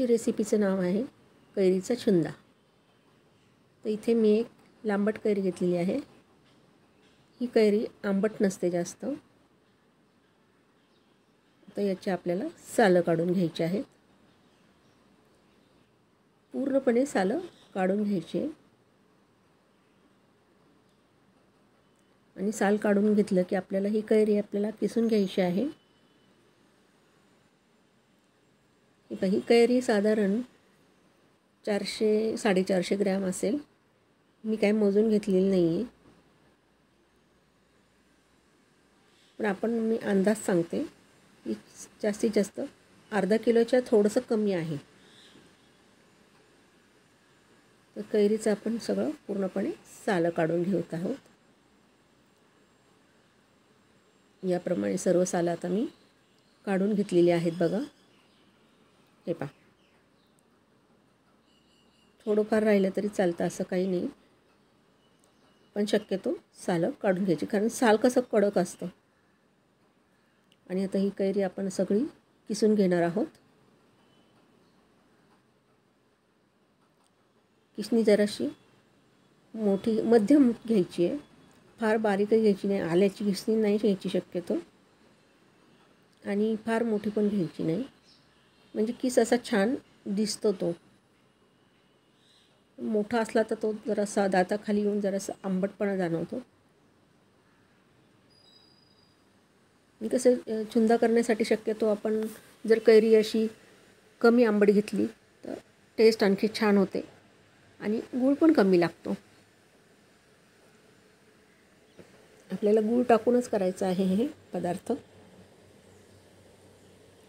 आजची रेसिपीचं नाव आहे कैरीचा छुंदा। तर इथे मी एक लांबट कैरी घेतलेली आहे। ही कैरी आंबट नसते जास्त। तर याची आपल्याला सालं काढून घ्यायची आहेत। पूर्णपणे सालं काढून घ्यायची आहे। आणि साल काढून घेतलं की आपल्याला ही कैरी आपल्याला किसून घ्यायची आहे। ही कैरी साधारण 400-450 ग्रॅम असेल। मी काय मोजून घेतलेली नाही आहे, पण मी अंदाज सांगते की जास्तीत जास्त अर्धा किलोच्या थोडंसं कमी आहे। तर कैरीचं आपण सगळं पूर्णपणे सालं काढून घेत आहोत। याप्रमाणे सर्व सालं आता मी काढून घेतलेली आहेत बघा। हे पहा, थोडंफार राहिलं तरी चालतं, असं काही नाही, पण शक्यतो सालं काढून घ्यायची, कारण साल कसं कडक असतं। आणि आता ही कैरी आपण सगळी किसून घेणार आहोत। किसणी जराशी मोठी मध्यम घ्यायची आहे, फार बारीकही घ्यायची नाही। आल्याची किसणी नाही घ्यायची शक्यतो, आणि फार मोठी पण घ्यायची नाही, म्हणजे किस असा छान दिसतो। तो मोठा असला तर तो जरासा दाताखाली येऊन जरासा आंबटपणा जाणवतो। आणि कसं छुंदा करण्यासाठी शक्यतो आपण जर कैरी अशी कमी आंबट घेतली तर टेस्ट आणखी छान होते, आणि गूळ पण कमी लागतो। आपल्याला गूळ टाकूनच करायचं आहे हे पदार्थ।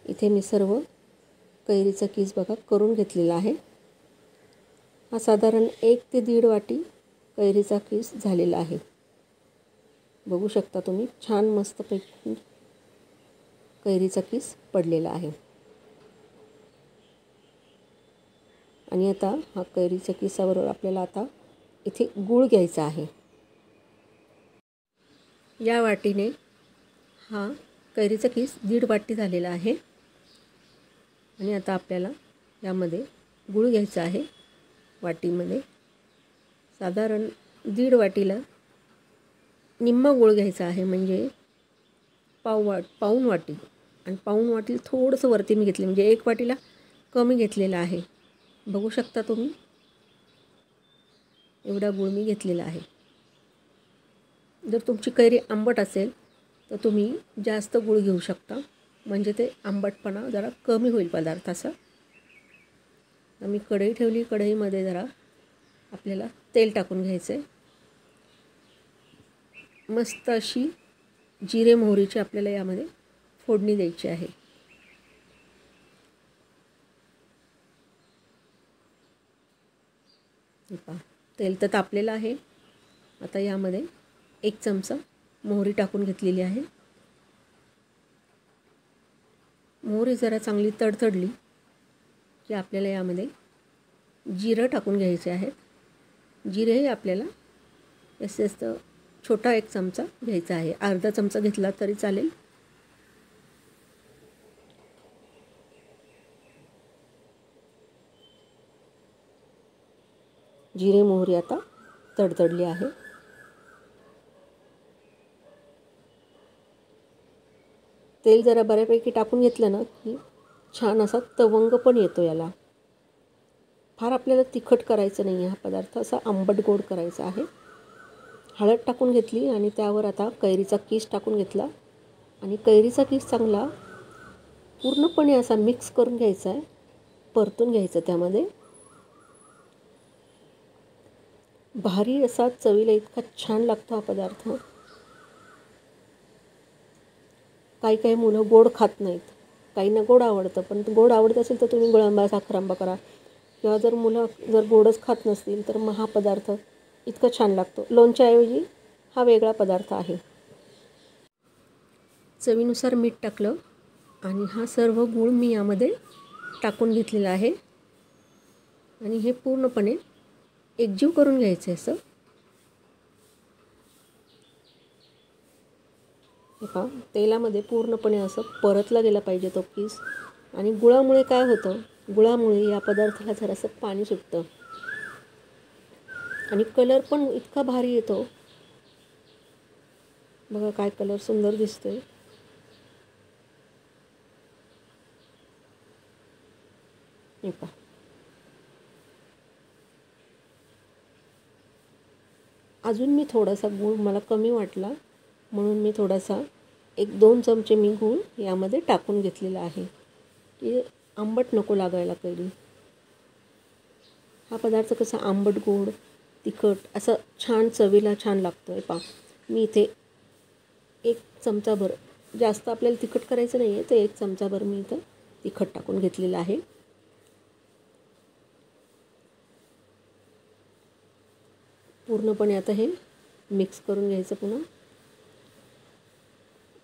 इथे मी सर्व कैरीचा किस बघा करून घेतलेला आहे। हा साधारण 1 ते 1.5 वाटी कैरीचा किस झालेला आहे। बघू शकता तुम्ही, छान मस्तपैकी कैरीचा किस पडलेला आहे। आणि आता हा कैरीच्या किसाबरोबर आपल्याला आता इथे गूळ घ्यायचा आहे। या वाटीने हा कैरीचा किस 1.5 वाटी झालेला आहे। आणि आता आपल्याला यामध्ये गूळ घ्यायचा आहे। वाटीमध्ये साधारण 1.5 वाटीला निम्मा गूळ घ्यायचा आहे, म्हणजे पाऊण वाटी। आणि पाऊण वाटीला थोडंसं वरती मी घेतले, म्हणजे 1 वाटीला कमी घेतलेला आहे। बघू शकता तुम्ही, एवढा गूळ मी घेतलेला आहे। जर तुमची कैरी आंबट असेल तर तुम्ही जास्त गूळ घेऊ शकता, म्हणजे ते आंबटपणा जरा कमी होईल पदार्थाचा। तर मी कढई ठेवली, कढईमध्ये जरा आपल्याला तेल टाकून घ्यायचं आहे। मस्त अशी जिरे मोहरीची आपल्याला यामध्ये फोडणी द्यायची आहे। तेल तर तापलेलं आहे। आता यामध्ये 1 चमचा मोहरी टाकून घेतलेली आहे। मोहरी जरा चांगली तडतडली की आपल्याला यामध्ये जिरं टाकून घ्यायचे आहे। जिरेही आपल्याला जास्त छोटा 1 चमचा घ्यायचा आहे, अर्धा चमचा घेतला तरी चालेल। जिरे मोहरी आता तडतडली आहे। तेल जरा बऱ्यापैकी टाकून घेतलं ना की छान असा तवंग पण येतो याला। फार आपल्याला तिखट करायचं नाही आहे, हा पदार्थ असा आंबट गोड करायचा आहे। हळद टाकून घेतली आणि त्यावर आता कैरीचा किस टाकून घेतला, आणि कैरीचा किस चांगला पूर्णपणे असा मिक्स करून घ्यायचा आहे, परतून घ्यायचं त्यामध्ये। भारी असा चवीला इतका छान लागतो हा पदार्थ। काही मुलं गोड खात नाहीत, काहींना गोड आवडतं, पण गोड आवडत असेल तर तुम्ही गुळांबा साखरांबा करा, किंवा जर मुलं गोडच खात नसतील तर मग हा पदार्थ इतका छान लागतो। लोणच्याऐवजी हा वेगळा पदार्थ आहे। चवीनुसार मीठ टाकलं, आणि हा सर्व गूळ मी यामध्ये टाकून घेतलेला आहे, आणि हे पूर्णपणे एकजीव करून घ्यायचं आहे। असं तेलामध्ये पूर्णपणे असं परतला गेला पाहिजे तो किस। आणि गुळामुळे काय होतं गुळामुळे या पदार्थाला जरासं पाणी सुटतं आणि कलर पण इतका भारी येतो. बघा काय कलर सुंदर दिसतोय. हे पहा. अजून मी थोडासा गूळ मला कमी वाटला म्हणून मी थोडासा 1-2 चमचे मी गूळ यामध्ये टाकून घेतलेला आहे की आंबट नको लागायला कैरी. हा पदार्थ कसा आंबट गोड तिखट असं छान चवीला छान लागतो आहे. पहा मी इथे 1 चमचाभर, जास्त आपल्याला तिखट करायचं नाही आहे तर 1 चमचाभर मी इथं तिखट टाकून घेतलेलं आहे. पूर्णपणे आता हे मिक्स करून घ्यायचं पुन्हा.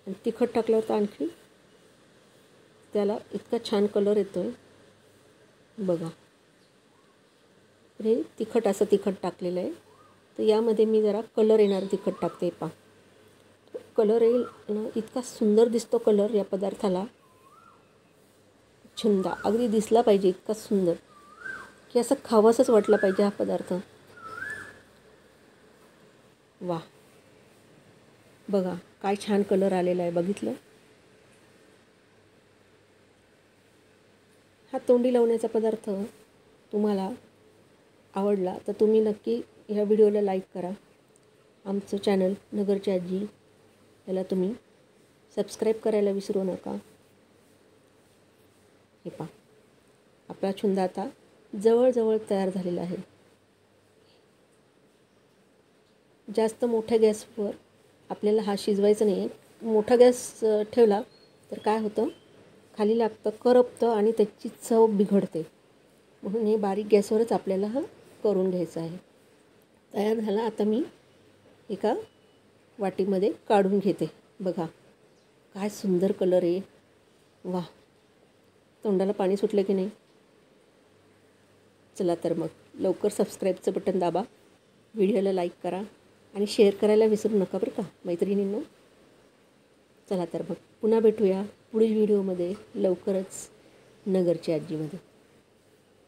आणि तिखट टाकल्यावर तर आणखी त्याला इतका छान कलर येतो आहे बघा. हे तिखट असं तिखट टाकलेलं आहे तर यामध्ये मी जरा कलर येणार तिखट टाकते. पहा कलर येईल ना, इतका सुंदर दिसतो कलर या पदार्थाला. छंद अगदी दिसला पाहिजे इतका सुंदर की असं खावंसंच वाटलं पाहिजे हा पदार्थ. वा बघा काय छान कलर आलेला आहे बघितलं. हा तोंडी लावण्याचा पदार्थ तुम्हाला आवडला तर तुम्ही नक्की ह्या व्हिडिओला लाईक करा. आमचं चॅनल नगरची आजी याला तुम्ही सबस्क्राईब करायला विसरू नका. हे पहा आपला छुंदा आता जवळजवळ तयार झालेला आहे. जास्त मोठ्या गॅसवर आपल्याला हा शिजवायचा नाही आहे. मोठा गॅस ठेवला तर काय होतं, खाली लागतं, करपतं आणि त्याची चव बिघडते. म्हणून हे बारीक गॅसवरच आपल्याला हा करून घ्यायचं आहे. तयार झाला. आता मी एका वाटीमध्ये काढून घेते. बघा काय सुंदर कलर आहे. वा तोंडाला पाणी सुटलं की नाही. चला तर मग लवकर सबस्क्राईबचं बटन दाबा, व्हिडिओला लाईक करा आणि शेअर करायला विसरू नका बरं का मैत्रिणींनो. चला तर मग पुन्हा भेटूया पुढील व्हिडिओमध्ये लवकरच नगरची आजीमध्ये.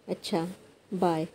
अच्छा बाय.